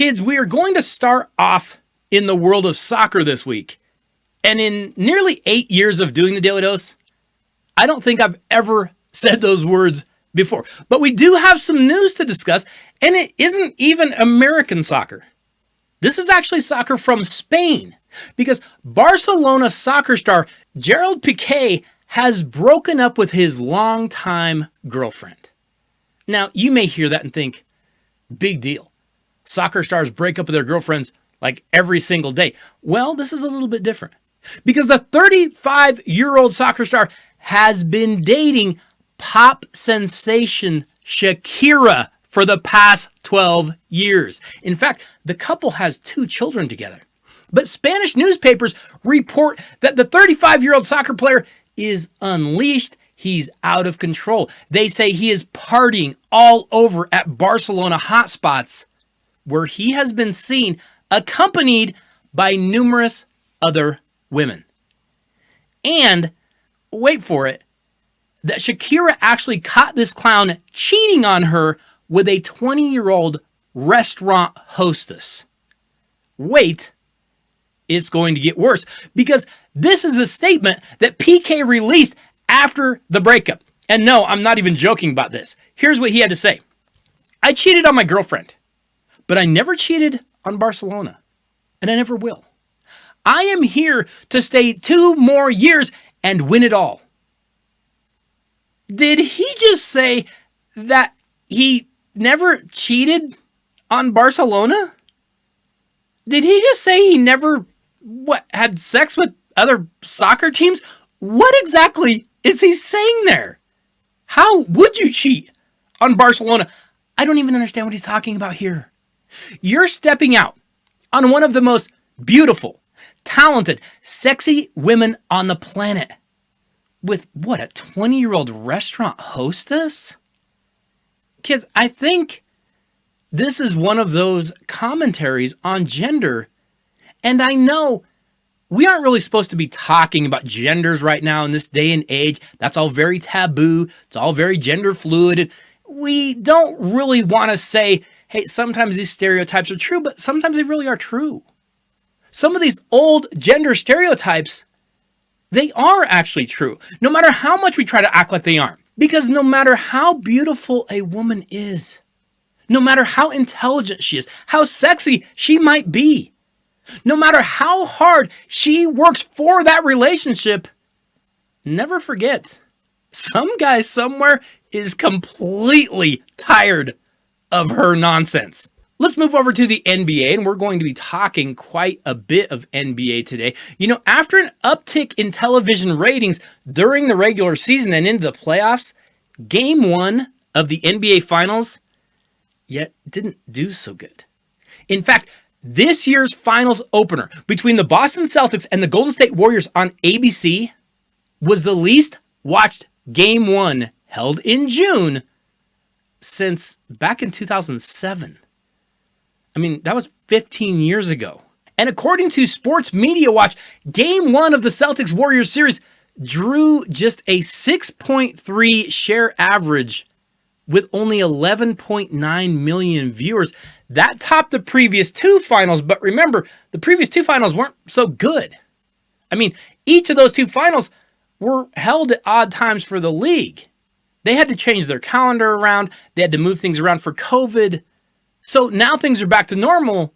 Kids, we are going to start off in the world of soccer this week. And in nearly 8 years of doing the Daily Dose, I don't think I've ever said those words before. But we do have some news to discuss, and it isn't even American soccer. This is actually soccer from Spain, because Barcelona soccer star Gerard Pique has broken up with his longtime girlfriend. Now, you may hear that and think, big deal. Soccer stars break up with their girlfriends like every single day. Well, this is a little bit different, because the 35-year-old soccer star has been dating pop sensation Shakira for the past 12 years. In fact, the couple has 2 children together. But Spanish newspapers report that the 35-year-old soccer player is unleashed. He's out of control. They say he is partying all over at Barcelona hotspots, where he has been seen accompanied by numerous other women. And, wait for it, that Shakira actually caught this clown cheating on her with a 20-year-old restaurant hostess. Wait, it's going to get worse, because this is the statement that Pique released after the breakup. And no, I'm not even joking about this. Here's what he had to say. I cheated on my girlfriend, but I never cheated on Barcelona, and I never will. I am here to stay 2 more years and win it all. Did he just say that he never cheated on Barcelona? Did he just say he never had sex with other soccer teams? What exactly is he saying there? How would you cheat on Barcelona? I don't even understand what he's talking about here. You're stepping out on one of the most beautiful, talented, sexy women on the planet with what, a 20-year-old restaurant hostess? Kids, I think this is one of those commentaries on gender. And I know we aren't really supposed to be talking about genders right now in this day and age. That's all very taboo. It's all very gender fluid. We don't really want to say, hey, sometimes these stereotypes are true, but sometimes they really are true. Some of these old gender stereotypes, they are actually true, no matter how much we try to act like they aren't. Because no matter how beautiful a woman is, no matter how intelligent she is, how sexy she might be, no matter how hard she works for that relationship, never forget, some guy somewhere is completely tired of her nonsense. Let's move over to the NBA, and we're going to be talking quite a bit of NBA today. You know, after an uptick in television ratings during the regular season and into the playoffs, Game 1 of the NBA Finals yet didn't do so good. In fact, this year's finals opener between the Boston Celtics and the Golden State Warriors on ABC was the least watched Game 1 held in June since back in 2007. I mean, that was 15 years ago. And according to Sports Media Watch, Game 1 of the Celtics-Warriors series drew just a 6.3 share average with only 11.9 million viewers. That topped the previous 2 finals, but remember, the previous 2 finals weren't so good. I mean, each of those 2 finals were held at odd times for the league. They had to change their calendar around. They had to move things around for COVID. So now things are back to normal,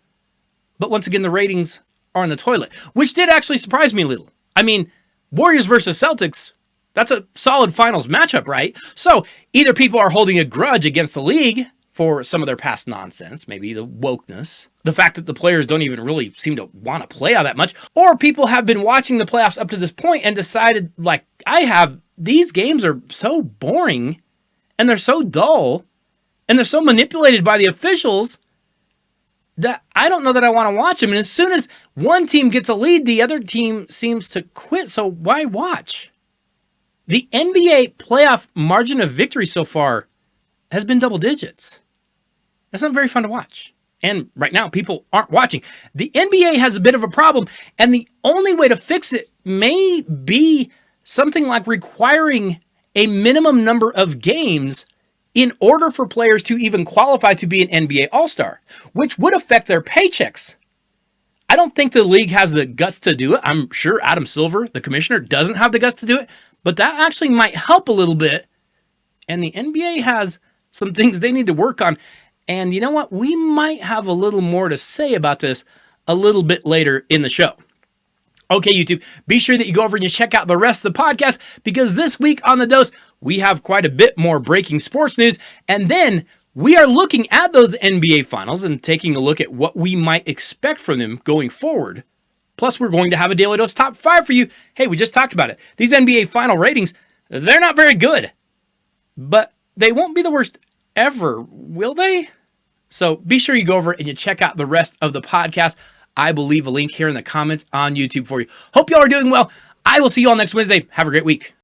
but once again, the ratings are in the toilet, which did actually surprise me a little. I mean, Warriors versus Celtics, that's a solid finals matchup, right? So either people are holding a grudge against the league for some of their past nonsense, maybe the wokeness, the fact that the players don't even really seem to want to play all that much, or people have been watching the playoffs up to this point and decided, like I have, these games are so boring and they're so dull and they're so manipulated by the officials that I don't know that I want to watch them. And as soon as one team gets a lead, the other team seems to quit. So why watch? The NBA playoff margin of victory so far has been double digits. That's not very fun to watch. And right now, people aren't watching. The NBA has a bit of a problem, and the only way to fix it may be something like requiring a minimum number of games in order for players to even qualify to be an NBA All-Star, which would affect their paychecks. I don't think the league has the guts to do it. I'm sure Adam Silver, the commissioner, doesn't have the guts to do it, but that actually might help a little bit. And the NBA has some things they need to work on. And you know what? We might have a little more to say about this a little bit later in the show. Okay, YouTube, be sure that you go over and you check out the rest of the podcast, because this week on The Dose, we have quite a bit more breaking sports news. And then we are looking at those NBA finals and taking a look at what we might expect from them going forward. Plus, we're going to have a Daily Dose top 5 for you. Hey, we just talked about it. These NBA final ratings, they're not very good, but they won't be the worst ever, will they? So be sure you go over and you check out the rest of the podcast. I will leave a link here in the comments on YouTube for you. Hope y'all are doing well. I will see you all next Wednesday. Have a great week.